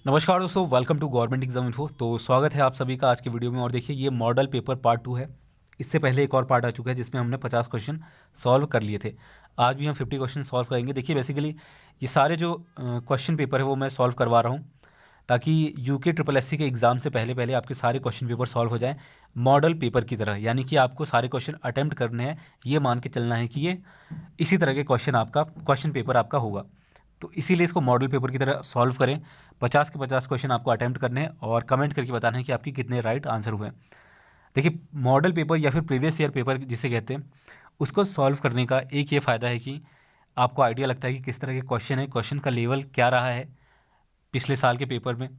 नमस्कार दोस्तों, welcome to government exam info. तो स्वागत है आप सभी का आज के वीडियो में। और देखिए, ये मॉडल पेपर पार्ट 2 है। इससे पहले एक और पार्ट आ चुका है जिसमें हमने 50 क्वेश्चन सॉल्व कर लिए थे। आज भी हम 50 क्वेश्चन सॉल्व करेंगे। देखिए, बेसिकली ये सारे जो क्वेश्चन पेपर है वो मैं सॉल्व करवा रहा हूँ ताकि यूके ट्रिपल एससी के एग्ज़ाम से पहले पहले आपके सारे क्वेश्चन पेपर सॉल्व हो जाएं मॉडल पेपर की तरह। यानी कि आपको सारे क्वेश्चन अटेम्प्ट करने हैं, ये मान के चलना है कि ये इसी तरह के क्वेश्चन पेपर आपका होगा। तो इसीलिए इसको मॉडल पेपर की तरह सॉल्व करें। 50 के 50 क्वेश्चन आपको अटेम्प्ट करने हैं और कमेंट करके बताना है कि आपके कितने राइट आंसर हुए हैं। देखिए, मॉडल पेपर या फिर प्रीवियस ईयर पेपर जिसे कहते हैं, उसको सॉल्व करने का एक ये फ़ायदा है कि आपको आइडिया लगता है कि किस तरह के क्वेश्चन है, क्वेश्चन का लेवल क्या रहा है पिछले साल के पेपर में,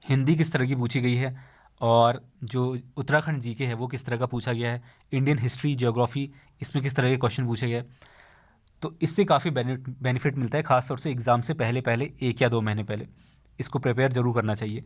हिंदी किस तरह की पूछी गई है, और जो उत्तराखंड जीके है वो किस तरह का पूछा गया है, इंडियन हिस्ट्री ज्योग्राफी इसमें किस तरह के क्वेश्चन पूछे गए। तो इससे काफ़ी बेनिफिट मिलता है, खासतौर से एग्ज़ाम से पहले पहले 1 या 2 महीने पहले इसको प्रिपेयर ज़रूर करना चाहिए।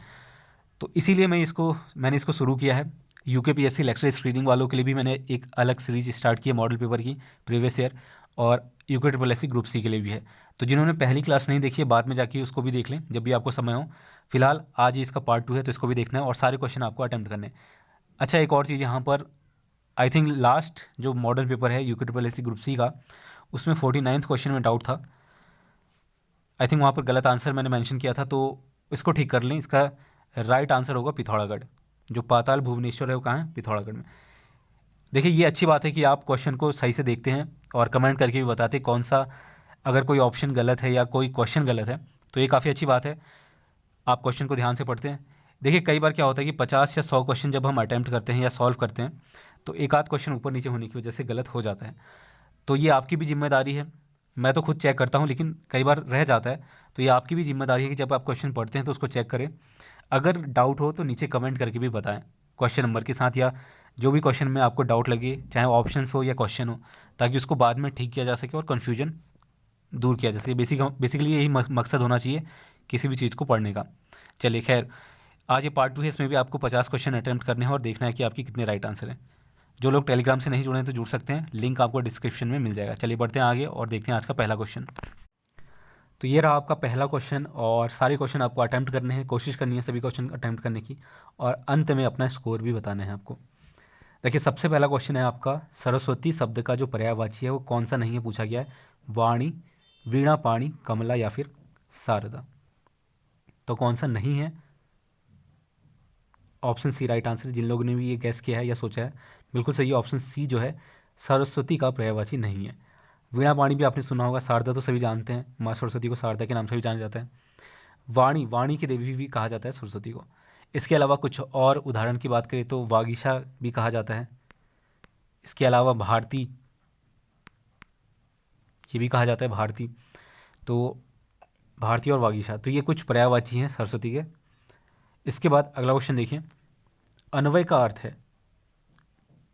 तो इसीलिए मैंने इसको शुरू किया है। यूकेपीएससी लेक्चर स्क्रीनिंग वालों के लिए भी मैंने एक अलग सीरीज स्टार्ट की है मॉडल पेपर की, प्रीवियस ईयर, और UK triple SC group C के लिए भी है। तो जिन्होंने पहली क्लास नहीं देखी है, बाद में जाके उसको भी देख लें जब भी आपको समय हो। फिलहाल आज ही इसका पार्ट 2 है, तो इसको भी देखना है और सारे क्वेश्चन आपको अटैम्प्ट करने हैं। अच्छा, एक और चीज़ यहाँ पर, आई थिंक लास्ट जो मॉडल पेपर है UK triple SC group C का, उसमें 49th क्वेश्चन में डाउट था। आई थिंक वहाँ पर गलत आंसर मैंने मेंशन किया था, तो इसको ठीक कर लें। इसका राइट आंसर होगा पिथौरागढ़। जो पाताल भुवनेश्वर है वो कहाँ है? पिथौरागढ़ में। देखिए, ये अच्छी बात है कि आप क्वेश्चन को सही से देखते हैं और कमेंट करके भी बताते हैं कौन सा, अगर कोई ऑप्शन गलत है या कोई क्वेश्चन गलत है तो ये काफ़ी अच्छी बात है। आप क्वेश्चन को ध्यान से पढ़ते हैं। देखिए, कई बार क्या होता है कि 50 या 100 क्वेश्चन जब हम अटैम्प्ट करते हैं या सॉल्व करते हैं तो एक आध क्वेश्चन ऊपर नीचे होने की वजह से गलत हो जाता है। तो ये आपकी भी जिम्मेदारी है। मैं तो खुद चेक करता हूँ, लेकिन कई बार रह जाता है। तो ये आपकी भी जिम्मेदारी है कि जब आप क्वेश्चन पढ़ते हैं तो उसको चेक करें। अगर डाउट हो तो नीचे कमेंट करके भी बताएं क्वेश्चन नंबर के साथ, या जो भी क्वेश्चन में आपको डाउट लगे, चाहे ऑप्शंस हो या क्वेश्चन हो, ताकि उसको बाद में ठीक किया जा सके और कन्फ्यूजन दूर किया जा सके। बेसिकली यही मकसद होना चाहिए किसी भी चीज़ को पढ़ने का। चलिए, खैर, आज ये पार्ट 2 है। इसमें भी आपको 50 क्वेश्चन अटैम्प्ट करने हैं और देखना है कि आपके कितने राइट आंसर हैं। जो लोग टेलीग्राम से नहीं जुड़े हैं तो जुड़ सकते हैं, लिंक आपको डिस्क्रिप्शन में मिल जाएगा। चलिए बढ़ते हैं आगे और देखते हैं आज का पहला क्वेश्चन। तो ये रहा आपका पहला क्वेश्चन, और सारे क्वेश्चन आपको अटैम्प्ट करने हैं, कोशिश करनी है सभी क्वेश्चन अटैम्प्ट करने की, और अंत में अपना स्कोर भी बताना है आपको। देखिए, सबसे पहला क्वेश्चन है आपका, सरस्वती शब्द का जो पर्यायवाची है वो कौन सा नहीं है पूछा गया है? वाणी, वीणा पाणी, कमला या फिर शारदा। तो कौन सा नहीं है? Option C right answer. जिन लोगों ने भी ये गैस किया है या सोचा है, बिल्कुल सही है। ऑप्शन सी जो है, सरस्वती का पर्यायवाची नहीं है। वीणा वाणी भी आपने सुना होगा, शारदा तो सभी जानते हैं, माँ सरस्वती को शारदा के नाम से भी जाना जाता है। वाणी, वाणी की देवी भी कहा जाता है सरस्वती को। इसके अलावा कुछ और उदाहरण की बात करें तो वागीशा भी कहा जाता है। इसके अलावा भारती, ये भी कहा जाता है भारती। तो भारती और वागीशा, तो ये कुछ पर्यायवाची हैं सरस्वती के। इसके बाद अगला क्वेश्चन देखिए, अन्वय का अर्थ है।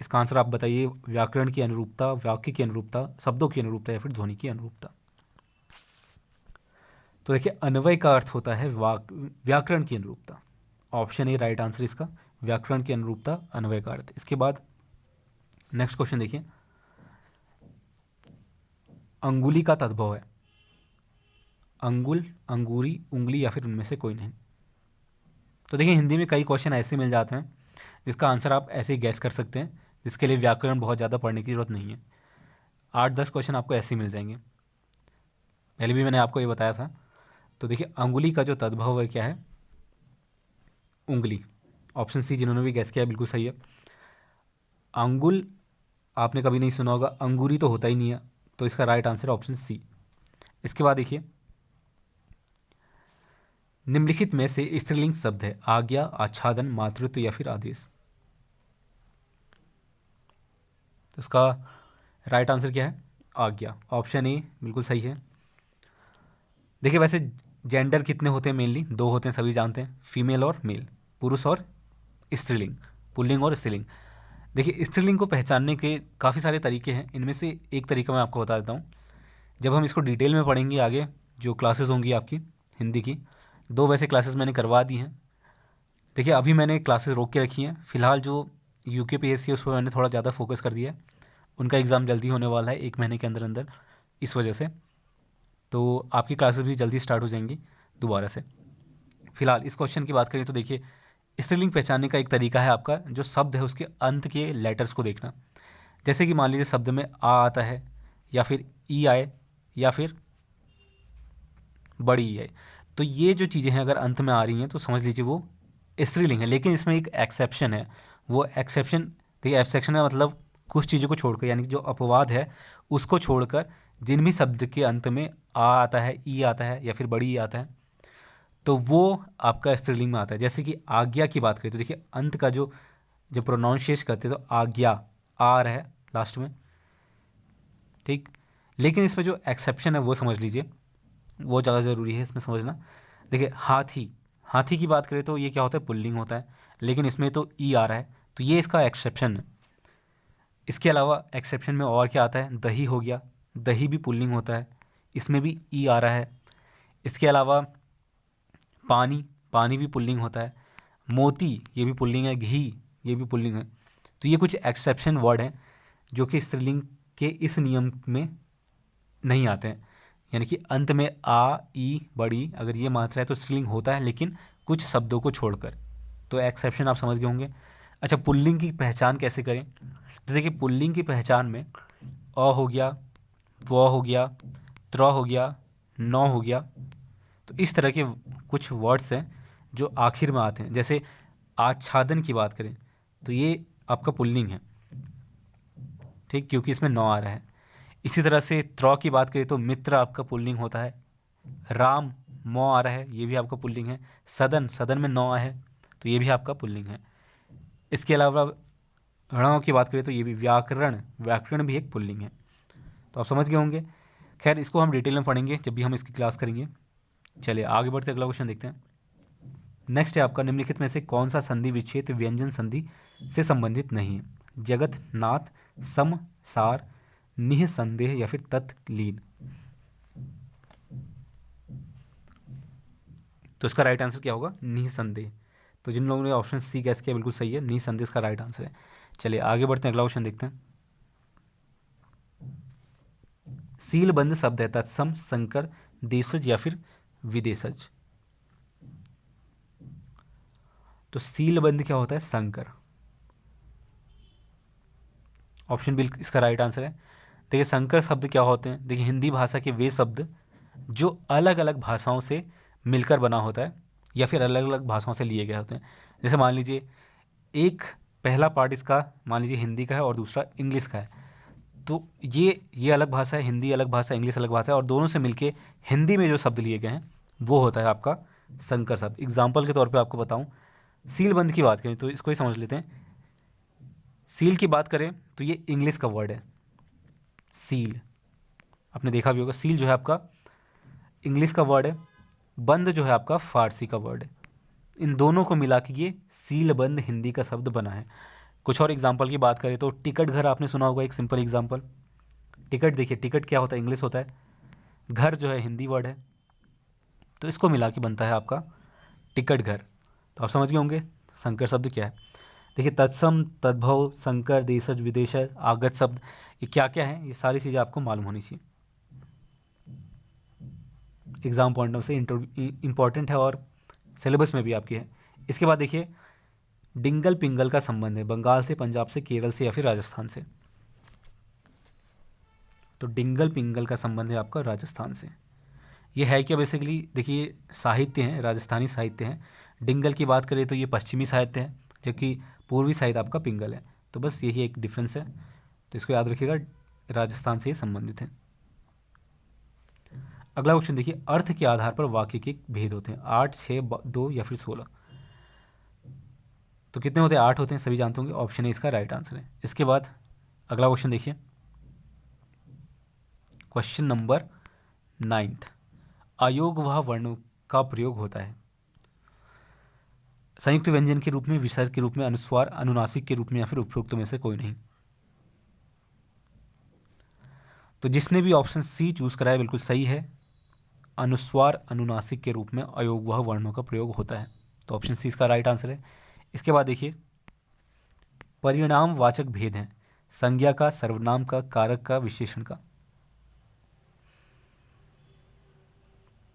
इसका आंसर आप बताइए। व्याकरण की अनुरूपता, वाक्य की अनुरूपता, शब्दों की अनुरूपता या फिर ध्वनि की अनुरूपता। तो देखिए, अन्वय का अर्थ होता है व्याकरण की अनुरूपता। ऑप्शन ए राइट आंसर इसका, व्याकरण की अनुरूपता, अन्वय का अर्थ। इसके बाद नेक्स्ट क्वेश्चन देखिए, अंगुली का तद्भव है। अंगुल, अंगूरी, उंगली या फिर उनमें से कोई नहीं। तो देखिए, हिंदी में कई क्वेश्चन ऐसे मिल जाते हैं जिसका आंसर आप ऐसे ही गैस कर सकते हैं, जिसके लिए व्याकरण बहुत ज़्यादा पढ़ने की जरूरत नहीं है। 8-10 क्वेश्चन आपको ऐसे ही मिल जाएंगे। पहले भी मैंने आपको ये बताया था। तो देखिए, अंगुली का जो तद्भव है क्या है? उंगली। ऑप्शन सी जिन्होंने भी गैस किया है बिल्कुल सही है। अंगुल आपने कभी नहीं सुना होगा, अंगूरी तो होता ही नहीं है, तो इसका राइट आंसर ऑप्शन सी। इसके बाद देखिए, निम्नलिखित में से स्त्रीलिंग शब्द है? आज्ञा, आच्छादन, मातृत्व या फिर आदेश। तो इसका राइट आंसर क्या है? आज्ञा। ऑप्शन ए बिल्कुल सही है। देखिए, वैसे जेंडर कितने होते हैं? मेनली 2 होते हैं, सभी जानते हैं, फीमेल और मेल, पुरुष और स्त्रीलिंग, पुल्लिंग और स्त्रीलिंग। देखिए, स्त्रीलिंग को पहचानने के काफ़ी सारे तरीके हैं। इनमें से एक तरीका मैं आपको बता देता हूँ। जब हम इसको डिटेल में पढ़ेंगे आगे, जो क्लासेस होंगी आपकी हिंदी की, 2 वैसे क्लासेस मैंने करवा दी हैं। देखिए, अभी मैंने क्लासेस रोक के रखी हैं। फ़िलहाल जो यूकेपीएससी है उस पर मैंने थोड़ा ज़्यादा फोकस कर दिया है। उनका एग्ज़ाम जल्दी होने वाला है, 1 महीने के अंदर अंदर, इस वजह से। तो आपकी क्लासेस भी जल्दी स्टार्ट हो जाएंगी दोबारा से। फिलहाल इस क्वेश्चन की बात करें तो देखिए, स्त्रीलिंग पहचानने का एक तरीका है आपका जो शब्द है उसके अंत के लेटर्स को देखना। जैसे कि मान लीजिए शब्द में आ आता है, या फिर ई आए, या फिर बड़ी ई आए, तो ये जो चीज़ें हैं अगर अंत में आ रही हैं तो समझ लीजिए वो स्त्रीलिंग है। लेकिन इसमें एक एक्सेप्शन है, वो एक्सेप्शन, देखिए एक्सेप्शन है मतलब कुछ चीज़ों को छोड़कर, यानी कि जो अपवाद है उसको छोड़कर जिन भी शब्द के अंत में आ आता है, ई आता है, या फिर बड़ी ई आता है, तो वो आपका स्त्रीलिंग में आता है। जैसे कि आज्ञा की बात करें तो देखिए अंत का जो जब प्रोनाउंसिएशन करते हैं तो आज्ञा आ रहा है लास्ट में, ठीक। लेकिन इसमें जो एक्सेप्शन है वो समझ लीजिए, वो ज़्यादा ज़रूरी है इसमें समझना। देखिए हाथी, हाथी की बात करें तो ये क्या होता है, पुल्लिंग होता है, लेकिन इसमें तो ई आ रहा है, तो ये इसका एक्सेप्शन है। इसके अलावा एक्सेप्शन में और क्या आता है, दही हो गया, दही भी पुल्लिंग होता है, इसमें भी ई आ रहा है। इसके अलावा पानी, पानी भी पुल्लिंग होता है। मोती, ये भी पुल्लिंग है। घी, ये भी पुल्लिंग है। तो ये कुछ एक्सेप्शन वर्ड हैं जो कि स्त्रीलिंग के इस नियम में नहीं आते हैं, यानी कि अंत में आ, ई, बड़ी अगर ये मात्रा है तो स्त्रीलिंग होता है, लेकिन कुछ शब्दों को छोड़कर। तो एक्सेप्शन आप समझ गए होंगे। अच्छा, पुल्लिंग की पहचान कैसे करें? जैसे कि पुल्लिंग की पहचान में अ हो गया, व हो गया, त्र हो गया, न हो गया, तो इस तरह के कुछ वर्ड्स हैं जो आखिर में आते हैं। जैसे आच्छादन की बात करें तो ये आपका पुल्लिंग है, ठीक, क्योंकि इसमें नौ आ रहा है। इसी तरह से त्र की बात करें तो मित्र आपका पुल्लिंग होता है। राम, मौ आ रहा है, ये भी आपका पुल्लिंग है। सदन, सदन में नौ है तो ये भी आपका पुल्लिंग है। इसके अलावा णों की बात करें तो ये भी व्याकरण, व्याकरण भी एक पुल्लिंग है। तो आप समझ गए होंगे। खैर इसको हम डिटेल में पढ़ेंगे जब भी हम इसकी क्लास करेंगे। चलिए आगे बढ़ते अगला क्वेश्चन देखते हैं। नेक्स्ट है आपका, निम्नलिखित में से कौन सा संधि विच्छेद व्यंजन संधि से संबंधित नहीं है? जगत, नाथ, सम, सार, निःसंदेह या फिर तत्लीन। तो इसका राइट आंसर क्या होगा? निःसंदेह। तो जिन लोगों ने ऑप्शन सी गैस किया बिल्कुल सही है, निःसंदेह इसका राइट आंसर है। चलिए आगे बढ़ते हैं, अगला क्वेश्चन देखते हैं। सीलबंद शब्द है तत्सम, संकर, देशज या फिर विदेशज। तो सीलबंद क्या होता है? संकर। ऑप्शन बी इसका राइट आंसर है। देखिए संकर शब्द क्या होते हैं? देखिए हिंदी भाषा के वे शब्द जो अलग अलग भाषाओं से मिलकर बना होता है या फिर अलग अलग भाषाओं से लिए गए होते हैं। जैसे मान लीजिए एक पहला पार्ट इसका मान लीजिए हिंदी का है और दूसरा इंग्लिश का है, तो ये अलग भाषा है, हिंदी अलग भाषा, इंग्लिश अलग भाषा है, और दोनों से मिलके हिंदी में जो शब्द लिए गए हैं वो होता है आपका संकर शब्द। एग्जाम्पल के तौर पे आपको बताऊं, सीलबंद की बात करें तो इसको ही समझ लेते हैं। सील की बात करें तो ये इंग्लिश का वर्ड है सील, आपने देखा भी होगा। सील जो है आपका इंग्लिश का वर्ड है, बंद जो है आपका फारसी का वर्ड है। इन दोनों को मिला के ये सीलबंद हिंदी का शब्द बना है। कुछ और एग्जाम्पल की बात करें तो टिकट घर आपने सुना होगा, एक सिंपल एग्जाम्पल। टिकट, देखिए टिकट क्या होता है? इंग्लिश होता है। घर जो है हिंदी वर्ड है, तो इसको मिला के बनता है आपका टिकट घर। तो आप समझ गए होंगे संकर शब्द क्या है। देखिए तत्सम, तद्भव, संकर, देशज, विदेशज, आगत शब्द, ये क्या क्या है, ये सारी चीज़ें आपको मालूम होनी चाहिए। एग्जाम पॉइंट ऑफ से इंपॉर्टेंट है और सिलेबस में भी आपकी है। इसके बाद देखिए डिंगल पिंगल का संबंध है बंगाल से, पंजाब से, केरल से या फिर राजस्थान से। तो डिंगल पिंगल का संबंध है आपका राजस्थान से। ये है क्या? बेसिकली देखिए साहित्य हैं, राजस्थानी साहित्य हैं। डिंगल की बात करें तो ये पश्चिमी साहित्य है, जबकि पूर्वी साहित्य आपका पिंगल है। तो बस यही एक डिफरेंस है, तो इसको याद रखिएगा, राजस्थान से संबंधित है। अगला क्वेश्चन देखिए, अर्थ के आधार पर वाक्य के भेद होते हैं 8, 6, 2 या फिर 16। तो कितने होते हैं? 8 होते हैं, सभी जानते होंगे। ऑप्शन ए इसका राइट आंसर है। इसके बाद अगला क्वेश्चन देखिए, क्वेश्चन नंबर 9, अयोग वह वर्णों का प्रयोग होता है संयुक्त व्यंजन के रूप में, विसर्ग के रूप में, अनुस्वार, अनुनासिक के रूप में या फिर उपरोक्त में से कोई नहीं। तो जिसने भी ऑप्शन सी चूज करा है बिल्कुल सही है। अनुस्वार, अनुनासिक के रूप में अयोग वह वर्णों का प्रयोग होता है। तो ऑप्शन सी इसका राइट आंसर है। इसके बाद देखिए परिणामवाचक भेद हैं संज्ञा का, सर्वनाम का, कारक का, विशेषण का।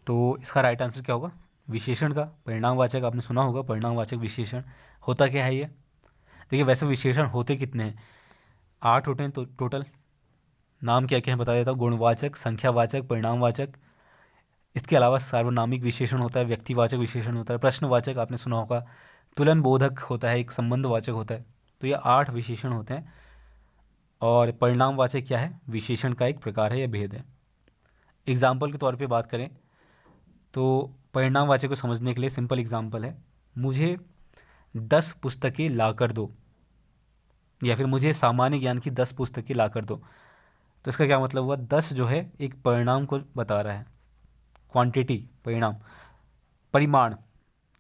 तो इसका राइट आंसर क्या होगा? विशेषण का परिणामवाचक आपने सुना होगा, परिणामवाचक विशेषण होता क्या है ये? देखिए वैसे विशेषण होते कितने हैं, 8 होते हैं तो टोटल। नाम क्या क्या है बता देता हूँ, गुणवाचक, संख्यावाचक, परिणामवाचक, इसके अलावा सार्वनामिक विशेषण होता है, व्यक्तिवाचक विशेषण होता है, प्रश्नवाचक आपने सुना होगा, तुलन बोधक होता है, एक संबंधवाचक होता है। तो ये 8 विशेषण होते हैं। और परिणामवाचक क्या है? विशेषण का एक प्रकार है या भेद है। एग्जाम्पल के तौर पे बात करें तो परिणामवाचक को समझने के लिए सिंपल एग्जाम्पल है, मुझे 10 पुस्तकें ला कर दो, या फिर मुझे सामान्य ज्ञान की 10 पुस्तकें ला कर दो। तो इसका क्या मतलब हुआ? 10 जो है एक परिणाम को बता रहा है, क्वांटिटी, परिणाम, परिमाण,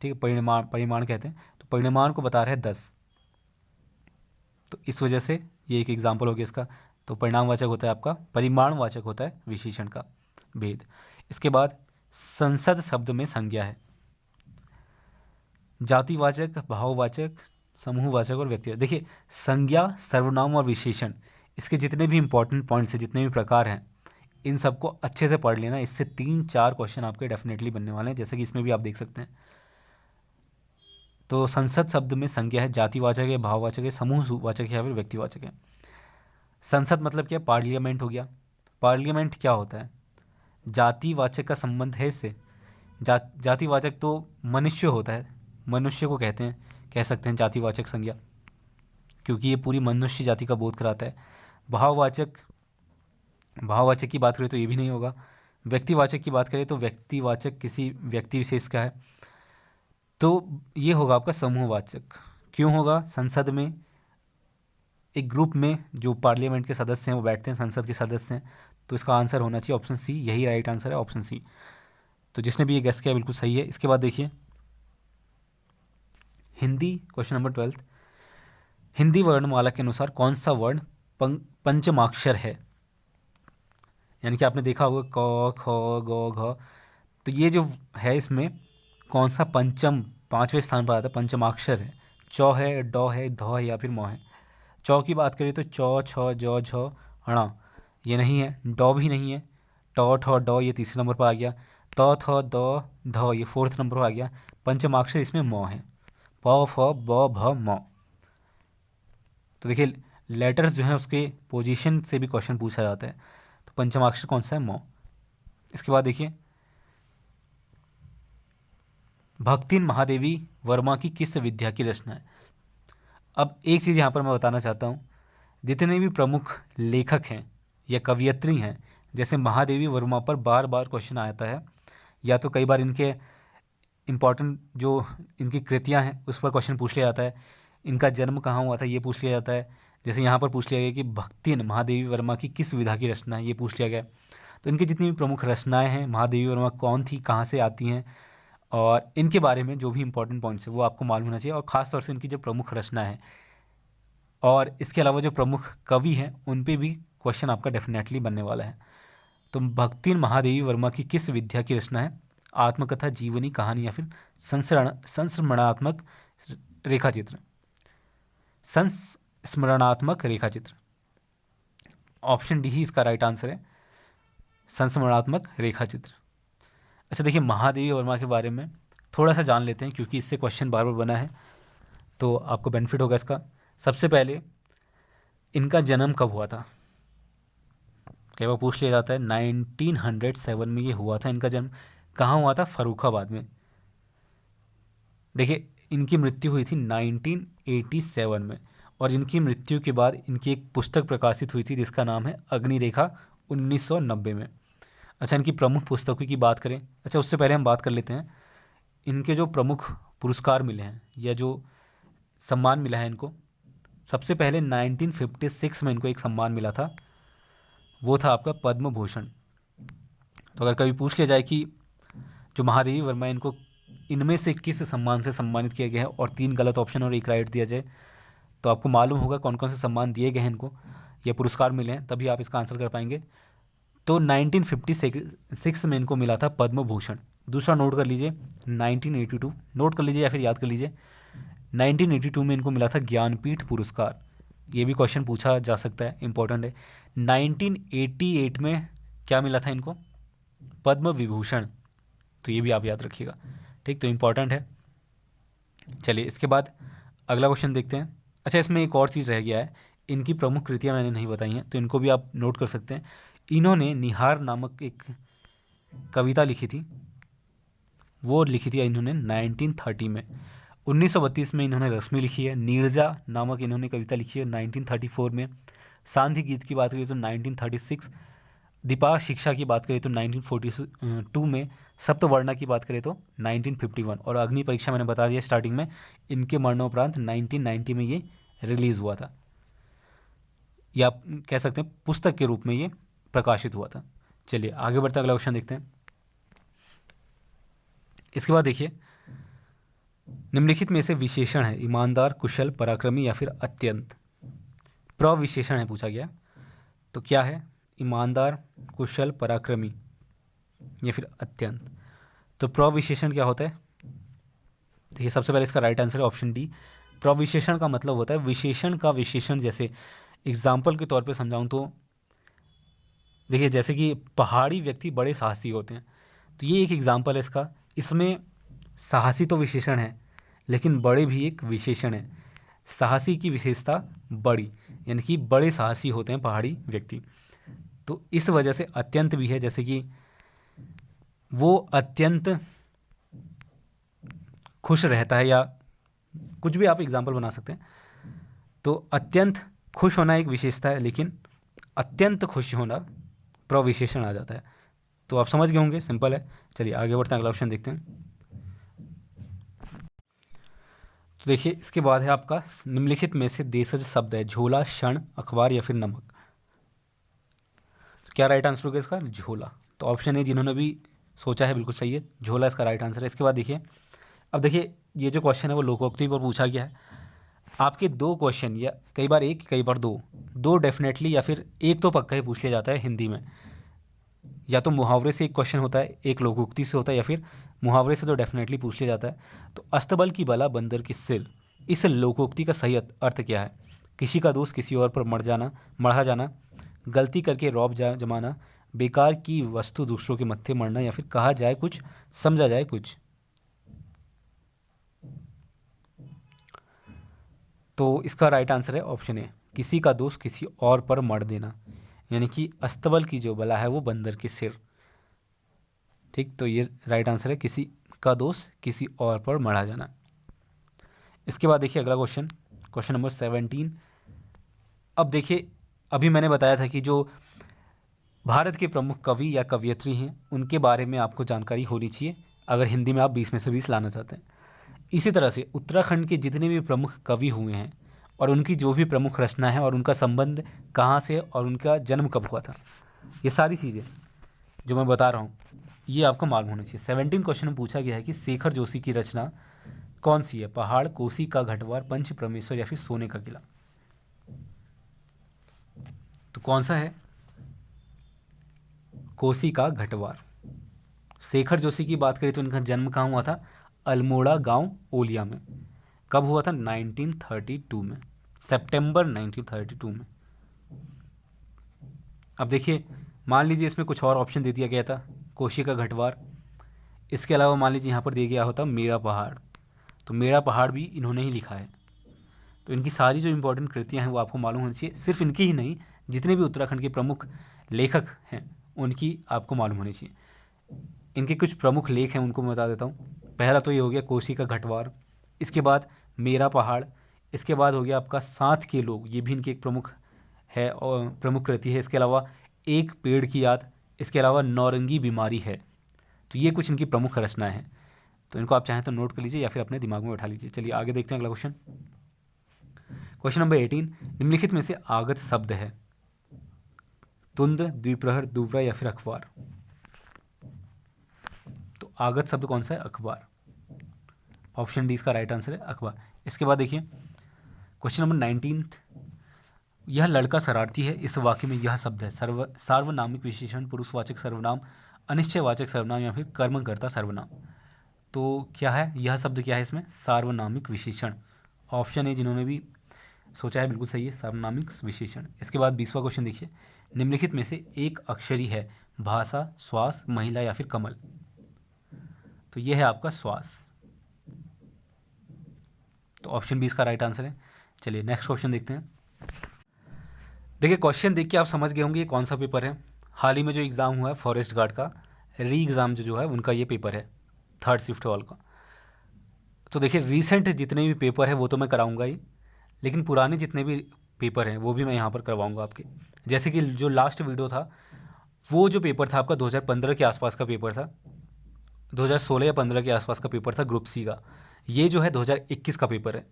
ठीक है, परिमाण, परिमाण कहते हैं, तो परिमाण को बता रहा है 10। तो इस वजह से ये एक एग्जाम्पल हो गया इसका। तो परिणामवाचक होता है आपका, परिमाणवाचक होता है विशेषण का भेद। इसके बाद संसद शब्द में संज्ञा है, जातिवाचक, भाववाचक, समूहवाचक और व्यक्तिवाचक। देखिए संज्ञा, सर्वनाम और विशेषण, इसके जितने भी इंपॉर्टेंट पॉइंट्स हैं, जितने भी प्रकार हैं, इन सबको अच्छे से पढ़ लेना। इससे 3-4 क्वेश्चन आपके डेफिनेटली बनने वाले हैं, जैसे कि इसमें भी आप देख सकते हैं। तो संसद शब्द में संज्ञा है, जातिवाचक है, भाववाचक है, समूहवाचक है या फिर व्यक्तिवाचक है। संसद मतलब क्या? पार्लियामेंट हो गया। पार्लियामेंट क्या होता है? जातिवाचक का संबंध है इससे। जातिवाचक तो मनुष्य होता है, मनुष्य को कहते हैं, कह सकते हैं जातिवाचक संज्ञा, क्योंकि ये पूरी मनुष्य जाति का बोध कराता है। भाववाचक, भाववाचक की बात करें तो ये भी नहीं होगा। व्यक्तिवाचक की बात करें तो व्यक्तिवाचक किसी व्यक्ति विशेष का है, तो ये होगा आपका समूहवाचक। क्यों होगा? संसद में एक ग्रुप में जो पार्लियामेंट के सदस्य हैं वो बैठते हैं, संसद के सदस्य हैं, तो इसका आंसर होना चाहिए ऑप्शन सी, यही राइट आंसर है, ऑप्शन सी। तो जिसने भी ये गेस किया बिल्कुल सही है। इसके बाद देखिए हिंदी, क्वेश्चन नंबर 12, हिंदी वर्णमाला के अनुसार कौन सा वर्ण पंचमाक्षर है? यानी कि आपने देखा होगा क, ख, ग, घ, तो ये जो है इसमें कौन सा पंचम, 5वें स्थान पर आता है, पंचमाक्षर है? चौ है, डॉ है, ध है या फिर मौ है? चौ की बात करें तो चौ, छ, जौ, झ, ण, ये नहीं है। डॉ भी नहीं है। टॉ, ठ, डॉ ये तीसरे नंबर पर आ गया। त, थ, द, ध ये 4th नंबर पर आ गया। पंचमाक्षर इसमें मौ है, प, फ, ब, भ, म। तो देखिए लेटर्स जो हैं उसके पोजीशन से भी क्वेश्चन पूछा जाता है। तो पंचमाक्षर कौन सा है? मौ। इसके बाद देखिए भक्तिन महादेवी वर्मा की किस विद्या की रचना है? अब एक चीज़ यहाँ पर मैं बताना चाहता हूँ, जितने भी प्रमुख लेखक हैं या कवयित्री हैं, जैसे महादेवी वर्मा पर बार बार क्वेश्चन आता है, या तो कई बार इनके इम्पॉर्टेंट जो इनकी कृतियाँ हैं उस पर क्वेश्चन पूछ लिया जाता है, इनका जन्म कहाँ हुआ था ये पूछ लिया जाता है। जैसे यहाँ पर पूछ लिया गया कि भक्तिन महादेवी वर्मा की किस विधा की रचना है, ये पूछ लिया गया। तो इनकी जितनी भी प्रमुख रचनाएँ हैं, महादेवी वर्मा कौन थी, कहाँ से आती हैं, और इनके बारे में जो भी इंपॉर्टेंट पॉइंट्स है वो आपको मालूम होना चाहिए, और ख़ास तौर से इनकी जो प्रमुख रचना है और इसके अलावा जो प्रमुख कवि हैं उन पे भी क्वेश्चन आपका डेफिनेटली बनने वाला है। तो भक्तिन महादेवी वर्मा की किस विद्या की रचना है? आत्मकथा, जीवनी, कहानी या फिर संस्मरणात्मक रेखाचित्र? संस्मरणात्मक रेखाचित्र, ऑप्शन डी ही इसका राइट आंसर है, संस्मरणात्मक रेखाचित्र। अच्छा देखिए महादेवी वर्मा के बारे में थोड़ा सा जान लेते हैं, क्योंकि इससे क्वेश्चन बार बार बना है तो आपको बेनिफिट होगा इसका। सबसे पहले इनका जन्म कब हुआ था? कई बार पूछ लिया जाता है। 1907 में ये हुआ था इनका जन्म। कहाँ हुआ था? फर्रुखाबाद में। देखिए इनकी मृत्यु हुई थी 1987 में, और इनकी मृत्यु के बाद इनकी एक पुस्तक प्रकाशित हुई थी जिसका नाम है अग्निरेखा, 1990 में। अच्छा इनकी प्रमुख पुस्तकों की बात करें, अच्छा उससे पहले हम बात कर लेते हैं इनके जो प्रमुख पुरस्कार मिले हैं या जो सम्मान मिला है इनको। सबसे पहले 1956 में इनको एक सम्मान मिला था, वो था आपका पद्म भूषण। तो अगर कभी पूछ लिया जाए कि जो महादेवी वर्मा इनको इनमें से किस सम्मान से सम्मानित किया गया है और 3 गलत ऑप्शन और 1 राइट दिया जाए, तो आपको मालूम होगा कौन कौन से सम्मान दिए गए हैं इनको या पुरस्कार मिले हैं, तभी आप इसका आंसर कर पाएंगे। तो 1956 में इनको मिला था पद्म भूषण। दूसरा नोट कर लीजिए 1982, नोट कर लीजिए या फिर याद कर लीजिए, 1982 में इनको मिला था ज्ञानपीठ पुरस्कार। ये भी क्वेश्चन पूछा जा सकता है, इंपॉर्टेंट है। 1988 में क्या मिला था इनको? पद्म विभूषण। तो ये भी आप याद रखिएगा, ठीक, तो इम्पॉर्टेंट है। चलिए इसके बाद अगला क्वेश्चन देखते हैं। अच्छा, इसमें एक और चीज़ रह गया है, इनकी प्रमुख कृतियाँ मैंने नहीं बताई हैं, तो इनको भी आप नोट कर सकते हैं। इन्होंने निहार नामक एक कविता लिखी थी, वो लिखी थी इन्होंने 1930 में। 1932 में इन्होंने रश्मि लिखी है। नीरजा नामक इन्होंने कविता लिखी है 1934 में। सांझी गीत की बात करें तो 1936। दीपा शिक्षा की बात करें तो 1942 में। सप्तवर्णा की बात करें तो 1951। और अग्नि परीक्षा मैंने बता दिया स्टार्टिंग में, इनके मरणोपरांत 1990 में ये रिलीज़ हुआ था, या आप कह सकते हैं पुस्तक के रूप में ये प्रकाशित हुआ था। चलिए आगे बढ़ते अगला क्वेश्चन देखते हैं। इसके बाद देखिए, निम्नलिखित में से विशेषण है ईमानदार, कुशल, पराक्रमी या फिर अत्यंत। प्रविशेषण है पूछा गया, तो क्या है? ईमानदार, कुशल, पराक्रमी या फिर अत्यंत। तो प्रविशेषण क्या होता है? देखिए सबसे पहले इसका राइट आंसर है ऑप्शन डी। प्रविशेषण का मतलब होता है विशेषण का विशेषण। जैसे एग्जाम्पल के तौर पे समझाऊं तो देखिए, जैसे कि पहाड़ी व्यक्ति बड़े साहसी होते हैं, तो ये एक एग्जाम्पल है इसका। इसमें साहसी तो विशेषण है, लेकिन बड़े भी एक विशेषण है। साहसी की विशेषता बड़ी, यानी कि बड़े साहसी होते हैं पहाड़ी व्यक्ति। तो इस वजह से अत्यंत भी है, जैसे कि वो अत्यंत खुश रहता है, या कुछ भी आप एग्जाम्पल बना सकते हैं। तो अत्यंत खुश होना एक विशेषता है, लेकिन अत्यंत खुश होना प्रविशेषण आ जाता है। तो आप समझ गए होंगे, सिंपल है। चलिए आगे बढ़ते हैं, अगला ऑप्शन देखते हैं। तो देखिए इसके बाद है आपका निम्नलिखित में से देशज शब्द है झोला, क्षण, अखबार या फिर नमक। तो क्या राइट आंसर होगा इसका? झोला। तो ऑप्शन ए जिन्होंने भी सोचा है बिल्कुल सही है, झोला इसका राइट आंसर है। इसके बाद देखिए, अब देखिए ये जो क्वेश्चन है वो लोकोक्ति पर पूछा गया है। आपके दो क्वेश्चन, या कई बार एक कई बार दो डेफिनेटली, या फिर एक तो पक्का ही पूछ लिया जाता है हिंदी में। या तो मुहावरे से एक क्वेश्चन होता है, एक लोकोक्ति से होता है, या फिर मुहावरे से तो डेफिनेटली पूछ लिया जाता है। तो अस्तबल की बला बंदर की सिर, इस लोकोक्ति का सही अर्थ क्या है? किसी का दोष किसी और पर मढ़ा जाना, गलती करके रौब जमाना, बेकार की वस्तु दूसरों के मत्थे मरना, या फिर कहा जाए कुछ समझा जाए कुछ। तो इसका राइट आंसर है ऑप्शन ए, किसी का दोष किसी और पर मढ़ देना, यानी कि अस्तबल की जो बला है वो बंदर के सिर। ठीक, तो ये राइट आंसर है, किसी का दोष किसी और पर मढ़ा जाना। इसके बाद देखिए अगला क्वेश्चन, क्वेश्चन नंबर 17। अब देखिए, अभी मैंने बताया था कि जो भारत के प्रमुख कवि या कवयित्री हैं उनके बारे में आपको जानकारी होनी चाहिए, अगर हिंदी में आप 20 में से 20 लाना चाहते हैं। इसी तरह से उत्तराखंड के जितने भी प्रमुख कवि हुए हैं और उनकी जो भी प्रमुख रचना है और उनका संबंध कहाँ से और उनका जन्म कब हुआ था, ये सारी चीज़ें जो मैं बता रहा हूँ ये आपको मालूम होनी चाहिए। 17 क्वेश्चन में पूछा गया है कि शेखर जोशी की रचना कौन सी है? पहाड़, कोसी का घटवार, पंच परमेश्वर या फिर सोने का किला। तो कौन सा है? कोसी का घटवार। शेखर जोशी की बात करें तो इनका जन्म कहाँ हुआ था? अल्मोड़ा गांव ओलिया में। कब हुआ था? 1932 में, सितंबर 1932 में। अब देखिए, मान लीजिए इसमें कुछ और ऑप्शन दे दिया गया था, कोसी का घटवार, इसके अलावा मान लीजिए यहाँ पर दिया गया होता मेरा पहाड़, तो मेरा पहाड़ भी इन्होंने ही लिखा है। तो इनकी सारी जो इंपॉर्टेंट कृतियाँ हैं वो आपको मालूम होनी चाहिए। सिर्फ इनकी ही नहीं, जितने भी उत्तराखंड के प्रमुख लेखक हैं उनकी आपको मालूम होनी चाहिए। इनके कुछ प्रमुख लेख हैं उनको मैं बता देता हूँ। पहला तो ये हो गया कोसी का घटवार, इसके बाद मेरा पहाड़, इसके बाद हो गया आपका साथ के लोग, ये भी इनकी एक प्रमुख है और प्रमुख कृति है। इसके अलावा एक पेड़ की याद, इसके अलावा नौरंगी बीमारी है। तो ये कुछ इनकी प्रमुख रचनाएं हैं, तो इनको आप चाहें तो नोट कर लीजिए या फिर अपने दिमाग में बैठा लीजिए। चलिए आगे देखते हैं अगला क्वेश्चन, क्वेश्चन नंबर 18। निम्नलिखित में से आगत शब्द है तुंद, द्विप्रहर, दुवरा या फिर अखबार। तो आगत शब्द कौन सा है? अखबार। ऑप्शन डी इसका राइट आंसर है, अखबार। इसके बाद देखिए क्वेश्चन नंबर 19। यह लड़का शरारती है, इस वाक्य में यह शब्द है सार्वनामिक विशेषण, पुरुषवाचक सर्वनाम, अनिश्चयवाचक सर्वनाम या फिर कर्मकर्ता सर्वनाम। तो क्या है यह शब्द? क्या है इसमें? सार्वनामिक विशेषण। ऑप्शन ए जिन्होंने भी सोचा है बिल्कुल सही है, सार्वनामिक विशेषण। इसके बाद 20वां क्वेश्चन देखिए, निम्नलिखित में से एक अक्षरी है भाषा, श्वास, महिला या फिर कमल। तो ये है आपका श्वास। तो ऑप्शन बी इसका राइट आंसर है। चलिए नेक्स्ट क्वेश्चन देखते हैं। देखिए क्वेश्चन देख के आप समझ गए होंगे ये कौन सा पेपर है। हाल ही में जो एग्ज़ाम हुआ है फॉरेस्ट गार्ड का री एग्ज़ाम जो है उनका ये पेपर है, थर्ड शिफ्ट वाल का। तो देखिए रीसेंट जितने भी पेपर है वो तो मैं कराऊंगा ही, लेकिन पुराने जितने भी पेपर हैं वो भी मैं यहाँ पर करवाऊंगा आपके। जैसे कि जो लास्ट वीडियो था वो जो पेपर था आपका 2015 के आसपास का पेपर था, 2016 या 15 के आसपास का पेपर था ग्रुप सी का। ये जो है 2021 का पेपर है।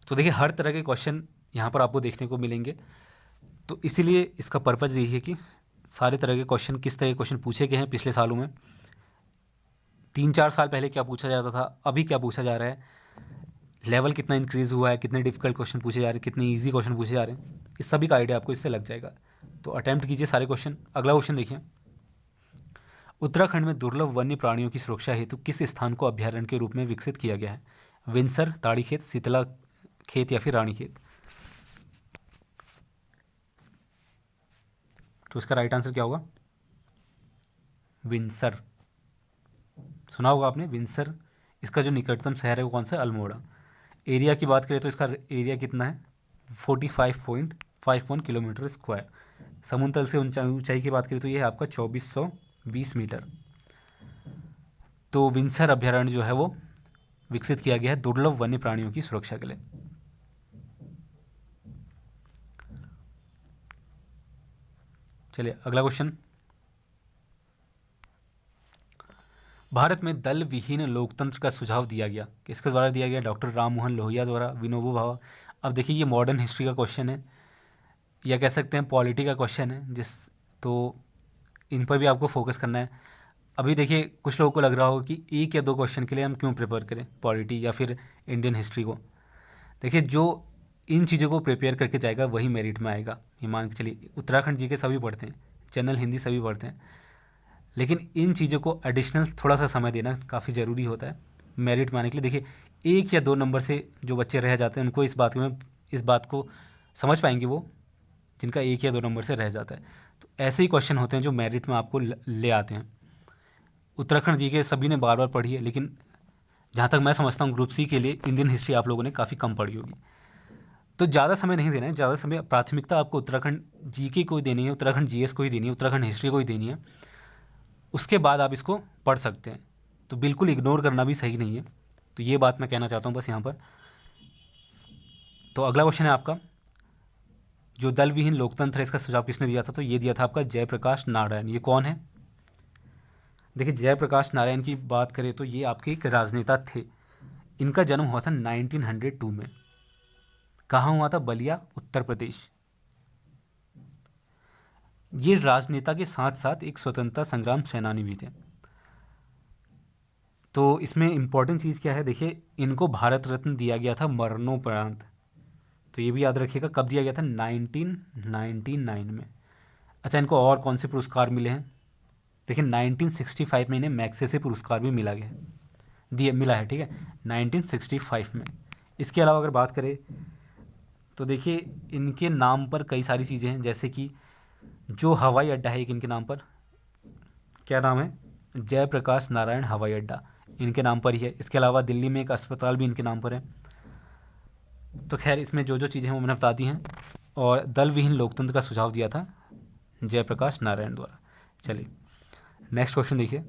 तो देखिए हर तरह के क्वेश्चन यहाँ पर आपको देखने को मिलेंगे। तो इसीलिए इसका पर्पज़ यही है कि सारे तरह के क्वेश्चन, किस तरह के क्वेश्चन पूछे गए हैं पिछले सालों में, 3-4 साल पहले क्या पूछा जाता था, अभी क्या पूछा जा रहा है, लेवल कितना इंक्रीज़ हुआ है, कितने डिफिकल्ट क्वेश्चन पूछे जा रहे हैं, कितने ईजी क्वेश्चन पूछे जा रहे हैं, इस सभी का आइडिया आपको इससे लग जाएगा। तो अटैम्प्ट कीजिए सारे क्वेश्चन। अगला क्वेश्चन देखिए, उत्तराखंड में दुर्लभ वन्य प्राणियों की सुरक्षा हेतु किस स्थान को अभ्यारण्य के रूप में विकसित किया गया है? विंसर, ताड़ी खेत, शीतला खेत या फिर रानी खेत? तो इसका राइट आंसर क्या होगा? विंसर। सुना होगा आपने विंसर। इसका जो निकटतम शहर है वो कौन सा है? अल्मोड़ा। एरिया की बात करें तो इसका एरिया कितना है? 45.51 किलोमीटर स्क्वायर। समुद्र तल से ऊंचाई की बात करें तो ये है आपका 2420 मीटर। तो विंसर अभ्यारण्य जो है वो विकसित किया गया है दुर्लभ वन्य प्राणियों की सुरक्षा के लिए। चलिए अगला क्वेश्चन, भारत में दल विहीन लोकतंत्र का सुझाव दिया गया, किसके द्वारा दिया गया? डॉक्टर राम मोहन लोहिया द्वारा, विनोबा भावे। अब देखिए ये मॉडर्न हिस्ट्री का क्वेश्चन है या कह सकते हैं पॉलिटी का क्वेश्चन है, तो इन पर भी आपको फोकस करना है। अभी देखिए कुछ लोगों को लग रहा होगा कि एक या दो क्वेश्चन के लिए हम क्यों प्रिपेयर करें पॉलिटी या फिर इंडियन हिस्ट्री को। देखिए जो इन चीज़ों को प्रिपेयर करके जाएगा वही मेरिट में आएगा। ये मान के चलिए उत्तराखंड जी के सभी पढ़ते हैं, जनरल हिंदी सभी पढ़ते हैं, लेकिन इन चीज़ों को एडिशनल थोड़ा सा समय देना काफ़ी ज़रूरी होता है मेरिट में आने के लिए। देखिए 1 या 2 नंबर से जो बच्चे रह जाते हैं उनको इस बात को समझ पाएंगे वो, जिनका 1 या 2 नंबर से रह जाता है। तो ऐसे ही क्वेश्चन होते हैं जो मेरिट में आपको ले आते हैं। उत्तराखंड जी के सभी ने बार बार पढ़ी है, लेकिन जहाँ तक मैं समझता हूँ ग्रुप सी के लिए इंडियन हिस्ट्री आप लोगों ने काफ़ी कम पढ़ी होगी। तो ज़्यादा समय नहीं देना है, ज़्यादा समय प्राथमिकता आपको उत्तराखंड जीके को ही देनी है, उत्तराखंड जीएस को ही देनी है, उत्तराखंड हिस्ट्री को ही देनी है। उसके बाद आप इसको पढ़ सकते हैं। तो बिल्कुल इग्नोर करना भी सही नहीं है। तो ये बात मैं कहना चाहता हूँ बस यहाँ पर। तो अगला क्वेश्चन है आपका, जो दल विहीन लोकतंत्र है इसका सुझाव किसने दिया था? तो ये दिया था आपका जयप्रकाश नारायण। ये कौन है? देखिए जयप्रकाश नारायण की बात करें तो ये आपके एक राजनेता थे। इनका जन्म हुआ था 1902 में। कहाँ हुआ था? बलिया, उत्तर प्रदेश। ये राजनेता के साथ साथ एक स्वतंत्रता संग्राम सेनानी भी थे। तो इसमें इंपॉर्टेंट चीज़ क्या है? देखिए इनको भारत रत्न दिया गया था मरणोपरांत। तो ये भी याद रखिएगा कब दिया गया था? 1999 में। अच्छा इनको और कौन से पुरस्कार मिले हैं? देखिए 1965 में इन्हें मैग्सेसे पुरस्कार भी मिला है, ठीक है, 1965 में। इसके अलावा अगर बात करें तो देखिए इनके नाम पर कई सारी चीज़ें हैं, जैसे कि जो हवाई अड्डा है एक इनके नाम पर, क्या नाम है? जयप्रकाश नारायण हवाई अड्डा इनके नाम पर ही है। इसके अलावा दिल्ली में एक अस्पताल भी इनके नाम पर है। तो खैर इसमें जो जो चीज़ें हैं वो मैंने बता दी हैं। और दल विहीन लोकतंत्र का सुझाव दिया था जयप्रकाश नारायण द्वारा। चलिए नेक्स्ट क्वेश्चन देखिए,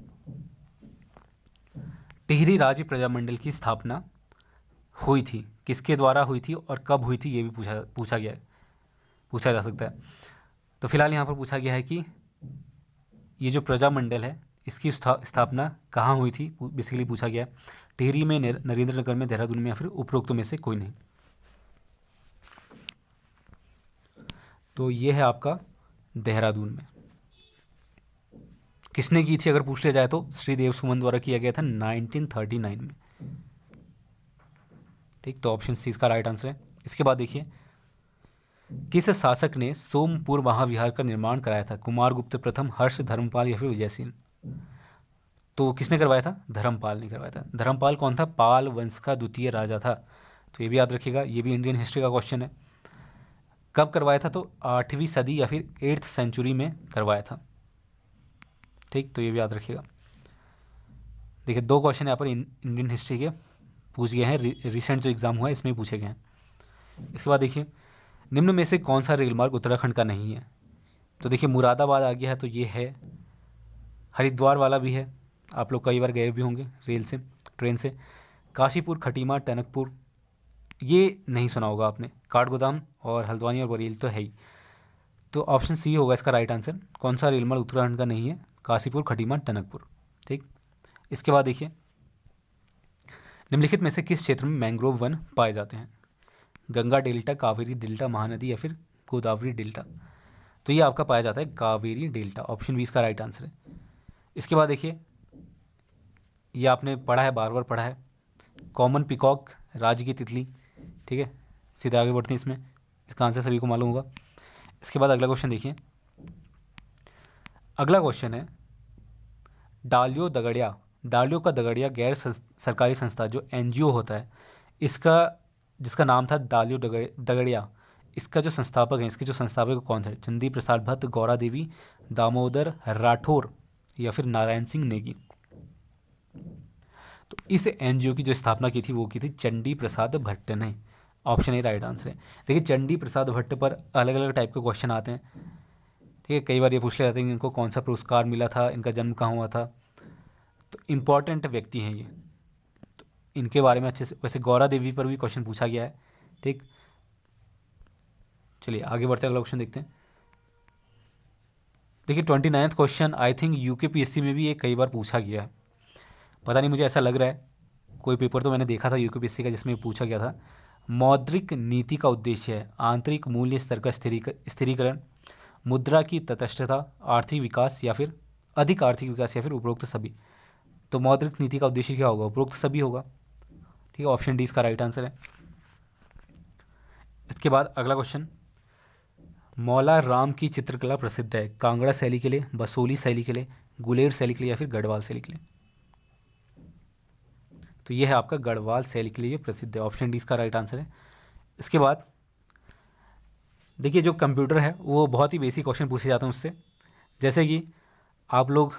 टिहरी राज्य प्रजामंडल की स्थापना हुई थी, किसके द्वारा हुई थी और कब हुई थी? ये भी पूछा जा सकता है। तो फिलहाल यहाँ पर पूछा गया है कि ये जो प्रजामंडल है इसकी स्थापना कहाँ हुई थी, बेसिकली पूछा गया है। टिहरी में, नरेंद्र नगर में, देहरादून में या फिर उपरोक्त में से कोई नहीं। तो ये है आपका देहरादून में। किसने की थी अगर पूछ लिया जाए तो श्रीदेव सुमन द्वारा किया गया था 1939 में। ठीक, तो ऑप्शन सी इसका राइट आंसर है। इसके बाद देखिए, किस शासक ने सोमपुर महाविहार का निर्माण कराया था? कुमारगुप्त प्रथम, हर्ष, धर्मपाल या फिर विजयसिंह? तो किसने करवाया था? धर्मपाल ने करवाया था। धर्मपाल कौन था? पाल वंश का द्वितीय राजा था। तो ये भी याद रखिएगा, ये भी इंडियन हिस्ट्री का क्वेश्चन है। कब करवाया था? तो 8वीं सदी या फिर 8th सेंचुरी में करवाया था। ठीक, तो ये भी याद रखिएगा। देखिए 2 क्वेश्चन यहाँ पर इंडियन हिस्ट्री के पूछ गए हैं, रिसेंट जो एग्ज़ाम हुआ है इसमें पूछे गए हैं। इसके बाद देखिए निम्न में से कौन सा रेल मार्ग उत्तराखंड का नहीं है। तो देखिए मुरादाबाद आ गया है, तो ये है। हरिद्वार वाला भी है, आप लोग कई बार गए भी होंगे रेल से, ट्रेन से। काशीपुर, खटीमा, टनकपुर, ये नहीं सुना होगा आपने। काठगोदाम और हल्द्वानी और बरेली तो है ही। तो ऑप्शन सी होगा इसका राइट आंसर। कौन सा रेल मार्ग उत्तराखंड का नहीं है? काशीपुर, खटीमा, टनकपुर। ठीक। इसके बाद देखिए निम्नलिखित में से किस क्षेत्र में मैंग्रोव वन पाए जाते हैं? गंगा डेल्टा, कावेरी डेल्टा, महानदी या फिर गोदावरी डेल्टा। तो ये आपका पाया जाता है कावेरी डेल्टा। ऑप्शन बी इसका राइट आंसर है। इसके बाद देखिए ये आपने पढ़ा है, बार बार पढ़ा है, कॉमन पिकॉक, राज्य की तितली। ठीक है, सीधे आगे बढ़ते हैं इसमें, इसका आंसर सभी को मालूम होगा। इसके बाद अगला क्वेश्चन देखिए, अगला क्वेश्चन है डालियो दगड़िया। डालियो का दगड़िया गैर सरकारी संस्था जो एनजीओ होता है, इसका जिसका नाम था डालियो दगड़िया, इसका जो संस्थापक है, इसके जो संस्थापक कौन थे? चंदी प्रसाद भट्ट, गौरा देवी, दामोदर राठौर या फिर नारायण सिंह नेगी। तो इस एनजीओ की जो स्थापना की थी वो की थी चंडी प्रसाद भट्ट ने। ऑप्शन ए राइट आंसर है। देखिए चंडी प्रसाद भट्ट पर अलग अलग टाइप के क्वेश्चन आते हैं। ठीक है, कई बार ये पूछ ले जाते हैं कि इनको कौन सा पुरस्कार मिला था, इनका जन्म कहाँ हुआ था। तो इम्पॉर्टेंट व्यक्ति हैं ये, तो इनके बारे में अच्छे से। वैसे गौरा देवी पर भी क्वेश्चन पूछा गया है। ठीक, चलिए आगे बढ़ते हैं, अगला क्वेश्चन देखते हैं। देखिए 29वां क्वेश्चन आई थिंक यूकेपीएससी में भी ये कई बार पूछा गया है, पता नहीं, मुझे ऐसा लग रहा है। कोई पेपर तो मैंने देखा था यूकेपीएससी का जिसमें पूछा गया था। मौद्रिक नीति का उद्देश्य है आंतरिक मूल्य स्तर का स्थिरीकरण, मुद्रा की तटस्थता, आर्थिक विकास या फिर अधिक आर्थिक विकास या फिर उपरोक्त सभी। तो मौद्रिक नीति का उद्देश्य क्या होगा? उपरोक्त सभी होगा। ठीक है, ऑप्शन डी इसका राइट आंसर है। इसके बाद अगला क्वेश्चन, मौला राम की चित्रकला प्रसिद्ध है कांगड़ा शैली के लिए, बसोली शैली के लिए, गुलेर शैली के लिए या फिर गढ़वाल शैली के लिए। तो ये है आपका गढ़वाल शैली के लिए प्रसिद्ध है। ऑप्शन डी इसका राइट आंसर है। इसके बाद देखिए जो कंप्यूटर है वो बहुत ही बेसिक क्वेश्चन पूछे जाते हैं उससे, जैसे कि आप लोग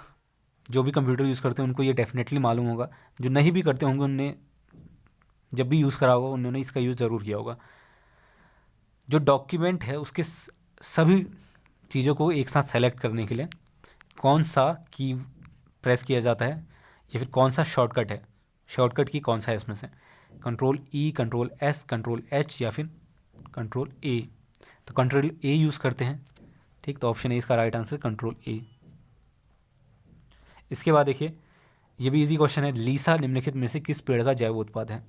जो भी कंप्यूटर यूज़ करते हैं उनको ये डेफिनेटली मालूम होगा, जो नहीं भी करते होंगे उनने जब भी यूज़ करा होगा उन्होंने इसका यूज़ ज़रूर किया होगा। जो डॉक्यूमेंट है उसके सभी चीज़ों को एक साथ सेलेक्ट करने के लिए कौन सा की प्रेस किया जाता है या फिर कौन सा शॉर्टकट है? शॉर्टकट की कौन सा है इसमें से? कंट्रोल ई, कंट्रोल एस, कंट्रोल एच या फिर कंट्रोल ए। तो कंट्रोल ए यूज़ करते हैं। ठीक, तो ऑप्शन ए इसका राइट आंसर, कंट्रोल ए। इसके बाद देखिए ये भी इजी क्वेश्चन है, लीसा निम्नलिखित में से किस पेड़ का जैव उत्पाद है?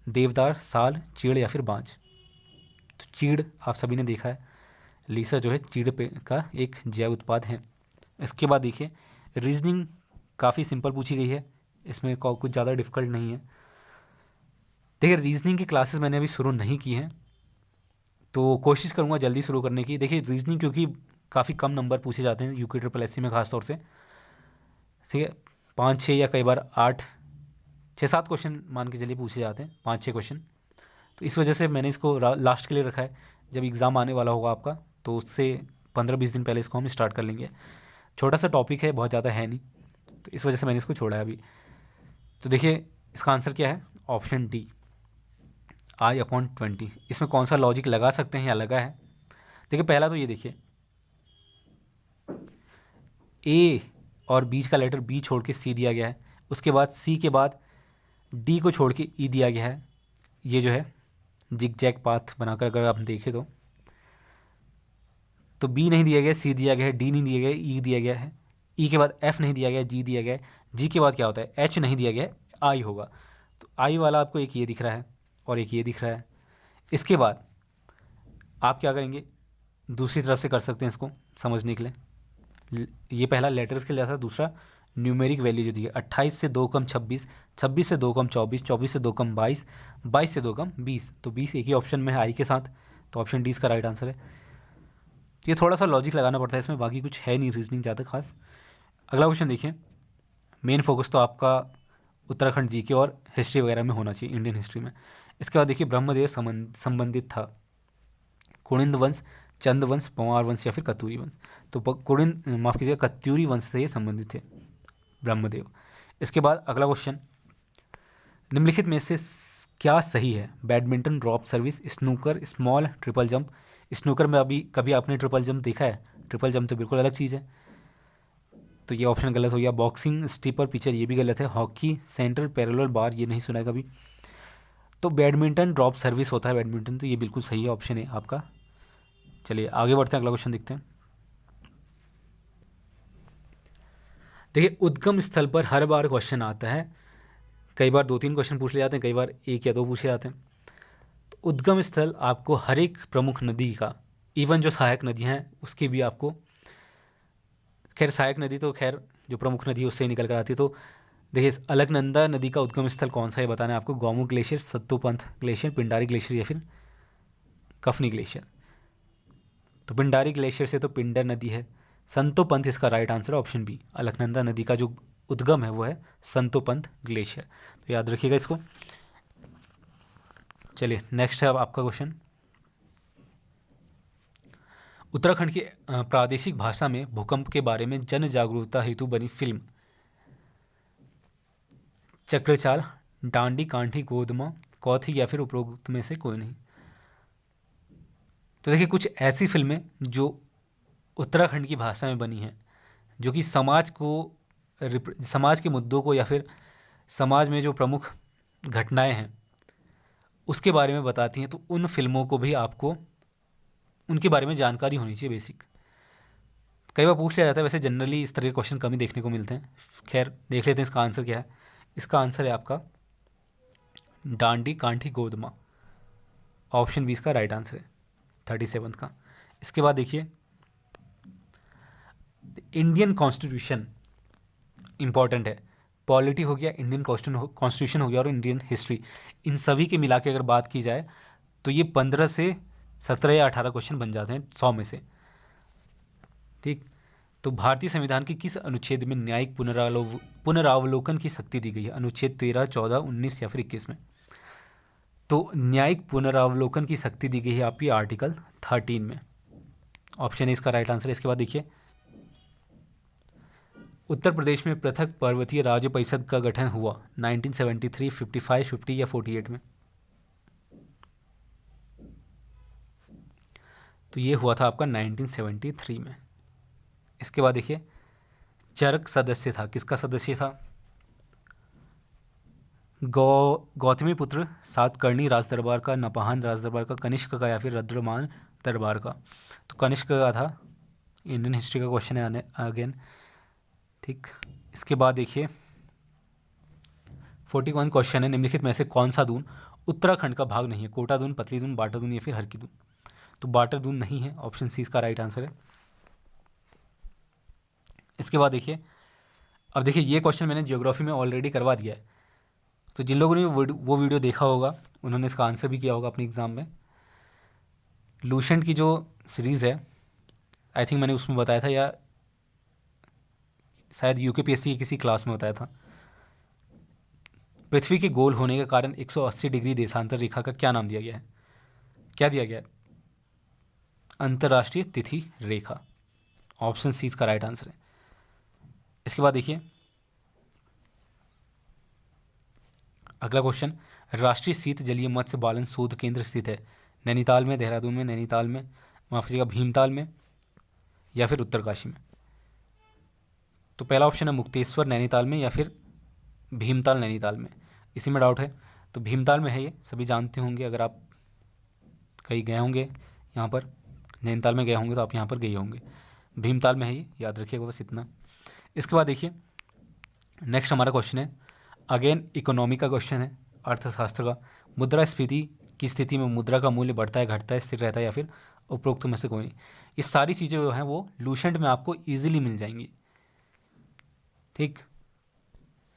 देवदार, साल, चीड़ या फिर बांज। तो चीड़ आप सभी ने देखा है, लीसा जो है चीड़ पे का एक जैव उत्पाद है। इसके बाद देखिए रीजनिंग काफ़ी सिंपल पूछी गई है, इसमें कुछ ज़्यादा डिफिकल्ट नहीं है। देखिए रीजनिंग की क्लासेस मैंने अभी शुरू नहीं की हैं, तो कोशिश करूँगा जल्दी शुरू करने की। देखिए रीजनिंग क्योंकि काफ़ी कम नंबर पूछे जाते हैं यूके ट्रिपल एस सी में खास तौर से। ठीक है, 5-6 या कई बार 8-6-7 क्वेश्चन मान के चलिए पूछे जाते हैं, 5-6 क्वेश्चन। तो इस वजह से मैंने इसको लास्ट के लिए रखा है, जब एग्ज़ाम आने वाला होगा आपका तो उससे 15-20 दिन पहले इसको हम स्टार्ट कर लेंगे। छोटा सा टॉपिक है, बहुत ज़्यादा है नहीं, तो इस वजह से मैंने इसको छोड़ा है अभी। तो देखिए इसका आंसर क्या है? Option D, I/20। इसमें कौन सा लॉजिक लगा सकते हैं या लगा है? देखिए पहला तो ये देखिए, ए और बीच का लेटर बी छोड़ के सी दिया गया है, उसके बाद सी के बाद डी को छोड़ के ई दिया गया है। ये जो है जिग जैग पाथ बनाकर अगर आप देखें तो बी नहीं दिया गया, सी दिया गया है, डी नहीं दिया गया, ई दिया गया है, ई के बाद एफ नहीं दिया गया, जी दिया गया है, जी के बाद क्या होता है? एच नहीं दिया गया है, आई होगा। तो आई वाला आपको एक ये दिख रहा है और एक ये दिख रहा है। इसके बाद आप क्या करेंगे? दूसरी तरफ से कर सकते हैं इसको समझने के लिए। ये पहला लेटर्स के लिए था, दूसरा न्यूमेरिक वैल्यू जो दी है, 28 से 2 कम 26, 26 से 2 कम 24, 24 से 2 कम 22, 22 से 2 कम 20। तो 20 एक ही ऑप्शन में है आई के साथ, तो ऑप्शन डी इसका राइट आंसर है। ये थोड़ा सा लॉजिक लगाना पड़ता है इसमें, बाकी कुछ है नहीं रीजनिंग ज़्यादा खास। अगला क्वेश्चन देखिए, मेन फोकस तो आपका उत्तराखंड जी के और हिस्ट्री वगैरह में होना चाहिए, इंडियन हिस्ट्री में। इसके बाद देखिए ब्रह्मदेव संबंधित था कुणिंद वंश, चंद वंश, पंवार वंश या फिर कत्यूरी वंश। तो कुणिंद माफ़ कीजिएगा, कत्यूरी वंश से ये संबंधित थे ब्रह्मदेव। इसके बाद अगला क्वेश्चन, निम्नलिखित में से क्या सही है? Badminton, drop service, snooker, small, triple jump. Snooker में अभी कभी आपने ट्रिपल जंप देखा है? ट्रिपल जंप तो बिल्कुल अलग चीज़ है, तो ये ऑप्शन गलत हो गया। बॉक्सिंग, स्टीपर पिचर, ये भी गलत है। हॉकी, सेंटर पैरेलल बार, ये नहीं सुना है कभी। तो बैडमिंटन ड्रॉप सर्विस होता है बैडमिंटन, तो ये बिल्कुल सही है, ऑप्शन है आपका। चलिए आगे बढ़ते हैं, अगला क्वेश्चन देखते हैं। देखिए, उद्गम स्थल पर हर बार क्वेश्चन आता है, कई बार 2-3 क्वेश्चन पूछ ले जाते हैं, कई बार 1 या 2 पूछे जाते हैं। तो उद्गम स्थल आपको हर एक प्रमुख नदी का, इवन जो सहायक नदियाँ हैं उसकी भी आपको, खैर सहायक नदी तो खैर जो प्रमुख नदी है उससे ही निकल कर आती है। तो देखिए, अलकनंदा नदी का उद्गम स्थल कौन सा है बताना है आपको। Gaumukh glacier, Satopanth glacier, Pindari glacier या फिर कफनी ग्लेशियर। तो पिंडारी ग्लेशियर से तो पिंडर नदी है। संतोपंथ इसका राइट आंसर है, ऑप्शन बी। अलकनंदा नदी का जो उद्गम है वो है संतोपंथ ग्लेशियर, तो याद रखिएगा इसको। चलिए नेक्स्ट है अब आपका क्वेश्चन। उत्तराखंड की प्रादेशिक भाषा में भूकंप के बारे में जन जागरूकता हेतु बनी फिल्म चक्रचाल, डांडी, कांठी, गोदमा, कौथी या फिर उपरोक्त में से कोई नहीं। तो देखिए, कुछ ऐसी फिल्में जो उत्तराखंड की भाषा में बनी हैं, जो कि समाज के मुद्दों को या फिर समाज में जो प्रमुख घटनाएं हैं उसके बारे में बताती हैं, तो उन फिल्मों को भी आपको उनके बारे में जानकारी होनी चाहिए बेसिक। कई बार पूछ लिया जाता है, वैसे जनरली इस तरह के क्वेश्चन कम ही देखने को मिलते हैं। खैर देख लेते हैं इसका आंसर क्या है। इसका आंसर है आपका डांडी, कांठी, गोदमा, ऑप्शन 20 का राइट आंसर है 37 का। इसके बाद देखिए, इंडियन कॉन्स्टिट्यूशन इंपॉर्टेंट है। पॉलिटी हो गया, इंडियन कॉन्स्टिट्यूशन हो गया और इंडियन हिस्ट्री, इन सभी के मिला के अगर बात की जाए तो ये 15 से 17 या 18 क्वेश्चन बन जाते हैं 100 में से। ठीक, तो भारतीय संविधान के किस अनुच्छेद में न्यायिक पुनरावलोकन की शक्ति दी गई है? अनुच्छेद 13, 14, 19 या फिर 21 में। तो न्यायिक पुनरावलोकन की शक्ति दी गई है आपकी आर्टिकल 13 में, ऑप्शन है इसका राइट आंसर। इसके बाद देखिए, उत्तर प्रदेश में पृथक पर्वतीय राज्य परिषद का गठन हुआ 1973, 55, 50 या 48 में। तो ये हुआ था आपका 1973 में। इसके बाद देखिए, चरक सदस्य था, किसका सदस्य था? गौतमी पुत्र सातकर्णी राज दरबार का, नपाहन राज दरबार का, कनिष्क का या फिर रुद्रमान दरबार का। तो कनिष्क का था, इंडियन हिस्ट्री का क्वेश्चन है अगेन। ठीक, इसके बाद देखिए 41 क्वेश्चन है, निम्नलिखित में से कौन सा दून उत्तराखंड का भाग नहीं है? कोटा दून, पतली दून, बाटा दून या फिर हरकी दून। तो बाटा दून नहीं है, ऑप्शन सी इसका राइट आंसर है। इसके बाद देखिए, अब देखिए ये क्वेश्चन मैंने ज्योग्राफी में ऑलरेडी करवा दिया है, तो जिन लोगों ने वो वीडियो देखा होगा उन्होंने इसका आंसर भी किया होगा अपने एग्ज़ाम में। लूसेंट की जो सीरीज़ है, आई थिंक मैंने उसमें बताया था, या शायद यूकेपीएससी की किसी क्लास में बताया था। पृथ्वी के गोल होने के कारण 180 डिग्री देशांतर रेखा का क्या नाम दिया गया है? क्या दिया गया है? अंतर्राष्ट्रीय तिथि रेखा, ऑप्शन सी इसका राइट आंसर है। इसके बाद देखिए अगला क्वेश्चन, राष्ट्रीय शीत जलीय मत्स्य पालन शोध केंद्र स्थित है नैनीताल में, देहरादून में, नैनीताल में, माफ कीजिएगा भीमताल में या फिर उत्तरकाशी में। तो पहला ऑप्शन है मुक्तेश्वर नैनीताल में या फिर भीमताल नैनीताल में, इसी में डाउट है। तो भीमताल में है, ये सभी जानते होंगे, अगर आप कहीं गए होंगे यहाँ पर नैनीताल में गए होंगे तो आप यहाँ पर गए होंगे। भीमताल में है ये, याद रखिएगा बस इतना। इसके बाद देखिए नेक्स्ट हमारा क्वेश्चन है, अगेन इकोनॉमी का क्वेश्चन है, अर्थशास्त्र का। मुद्रास्फीति की स्थिति में मुद्रा का मूल्य बढ़ता है, घटता है, स्थिर रहता है या फिर उपरोक्त में से कोई नहीं। ये सारी चीज़ें जो हैं वो लूसेंट में आपको ईजिली मिल जाएंगी। ठीक,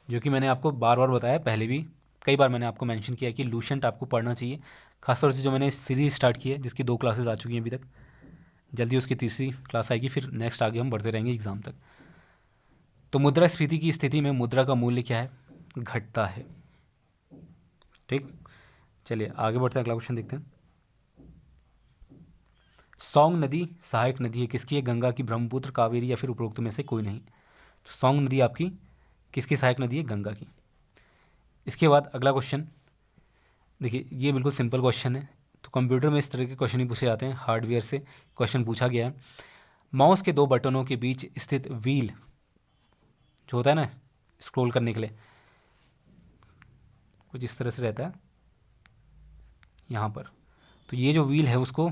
जो कि मैंने आपको बार बार बताया, पहले भी कई बार मैंने आपको मेंशन किया कि लूसेंट आपको पढ़ना चाहिए। खासतौर से जो मैंने सीरीज स्टार्ट की है जिसकी 2 क्लासेस आ चुकी हैं अभी तक, जल्दी उसकी 3री क्लास आएगी, फिर नेक्स्ट आगे हम बढ़ते रहेंगे एग्ज़ाम तक। तो मुद्रास्फीति की स्थिति में मुद्रा का मूल्य क्या है? घटता है। ठीक, चलिए आगे बढ़ते हैं, अगला क्वेश्चन देखते हैं। सौंग नदी सहायक नदी है किसकी है? गंगा की, ब्रह्मपुत्र, कावेरी या फिर उपरोक्त में से कोई नहीं। तो सौंग नदी आपकी किसकी सहायक नदी है? गंगा की। इसके बाद अगला क्वेश्चन देखिए, ये बिल्कुल सिंपल क्वेश्चन है। तो कंप्यूटर में इस तरह के क्वेश्चन ही पूछे जाते हैं, हार्डवेयर से क्वेश्चन पूछा गया है। माउस के 2 बटनों के बीच स्थित व्हील जो होता है ना स्क्रॉल करने के लिए, कुछ इस तरह से रहता है यहाँ पर। तो ये जो व्हील है उसका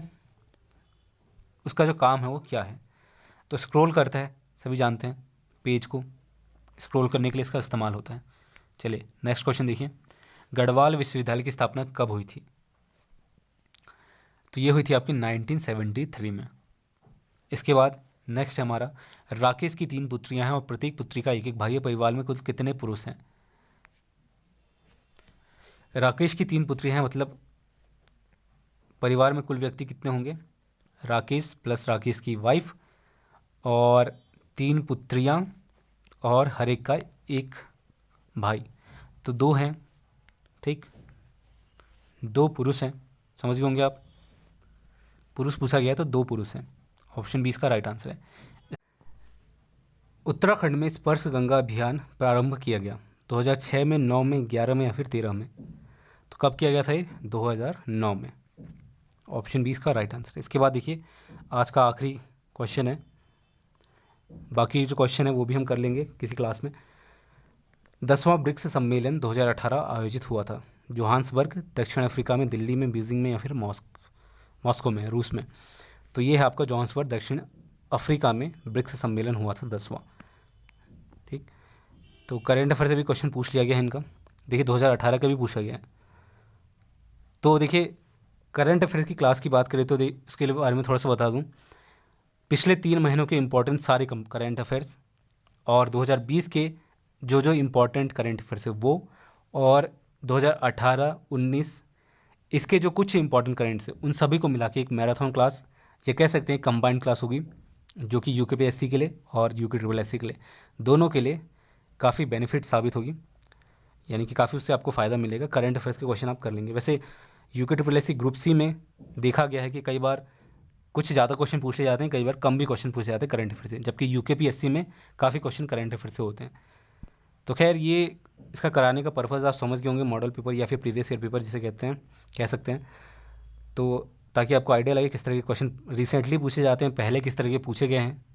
जो काम है वो क्या है? तो स्क्रॉल करता है, सभी जानते हैं, पेज को स्क्रॉल करने के लिए इसका इस्तेमाल होता है। चलिए नेक्स्ट क्वेश्चन देखिए, गढ़वाल विश्वविद्यालय की स्थापना कब हुई थी? तो ये हुई थी आपकी 1973 में। इसके बाद नेक्स्ट है हमारा, राकेश की 3 पुत्रियां हैं और प्रत्येक पुत्री का एक भाई है, परिवार में कुल कितने पुरुष हैं? राकेश की 3 पुत्रियां हैं, मतलब परिवार में कुल व्यक्ति कितने होंगे? राकेश प्लस राकेश की वाइफ और 3 पुत्रियां और हर एक का एक भाई, तो 2 हैं। ठीक, 2 पुरुष हैं, समझ गए होंगे आप। पुरुष पूछा गया तो 2 पुरुष हैं। ऑप्शन 20 का राइट आंसर है। उत्तराखंड में स्पर्श गंगा अभियान प्रारंभ किया गया 2006 में, 9 में, 11 में या फिर 13 में? तो कब किया गया था ये? 2009 में। ऑप्शन 20 का राइट आंसर है। इसके बाद देखिए, आज का आखिरी क्वेश्चन है, बाकी जो क्वेश्चन है वो भी हम कर लेंगे किसी क्लास में। 10वां ब्रिक्स सम्मेलन 2018 आयोजित हुआ था जोहान्सबर्ग, दक्षिण अफ्रीका में, दिल्ली में, बीजिंग में या फिर मॉस्को में, रूस में? तो ये है आपका जोहान्सबर्ग, दक्षिण अफ्रीका में ब्रिक्स सम्मेलन हुआ था 10वां। ठीक, तो करेंट अफेयर से भी क्वेश्चन पूछ लिया गया है इनका। देखिए 2018 का भी पूछा गया है। तो देखिए करंट अफेयर्स की क्लास की बात करें तो इसके बारे में थोड़ा सा बता दूं। पिछले 3 महीनों के इंपॉर्टेंट सारे करंट अफेयर्स और 2020 के जो इम्पोर्टेंट करंट अफेयर्स है वो, और 2018-19 इसके जो कुछ इंपॉर्टेंट करेंट्स है उन सभी को मिला के एक मैराथन क्लास, ये कह सकते हैं कंबाइंड क्लास होगी, जो कि यूकेपीएससी के लिए और यूके-ट्रिपल-एससी के लिए दोनों के लिए काफ़ी बेनिफिट साबित होगी, यानी कि काफ़ी उससे आपको फ़ायदा मिलेगा। करंट अफेयर्स के क्वेश्चन आप कर लेंगे। वैसे यूके-ट्रिपल-एससी ग्रुप सी में देखा गया है कि कई बार कुछ ज़्यादा क्वेश्चन पूछे जाते हैं, कई बार कम भी क्वेश्चन पूछे जाते हैं करंट अफेयर से, जबकि यूकेपीएससी में काफ़ी क्वेश्चन करंट अफेयर से होते हैं। तो खैर ये इसका कराने का पर्पज़ आप समझ गए होंगे, मॉडल पेपर या फिर प्रीवियस ईयर पेपर जिसे कह सकते हैं। तो ताकि आपको आइडिया लगे किस तरह के क्वेश्चन रिसेंटली पूछे जाते हैं, पहले किस तरह के पूछे गए हैं।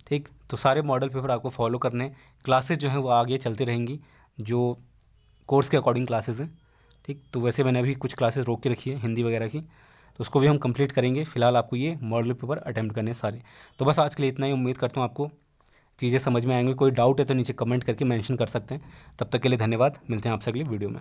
ठीक, तो सारे मॉडल पेपर आपको फॉलो करने, क्लासेज जो हैं वो आगे चलती रहेंगी, जो कोर्स के अकॉर्डिंग क्लासेज हैं। ठीक, तो वैसे मैंने अभी कुछ क्लासेस रोक के रखी है हिंदी वगैरह की, तो उसको भी हम कंप्लीट करेंगे। फिलहाल आपको ये मॉडल पेपर अटैम्प्ट करने सारे। तो बस आज के लिए इतना ही। उम्मीद करता हूँ आपको चीज़ें समझ में आएंगी। कोई डाउट है तो नीचे कमेंट करके मेंशन कर सकते हैं। तब तक के लिए धन्यवाद, मिलते हैं आपसे अगली वीडियो में।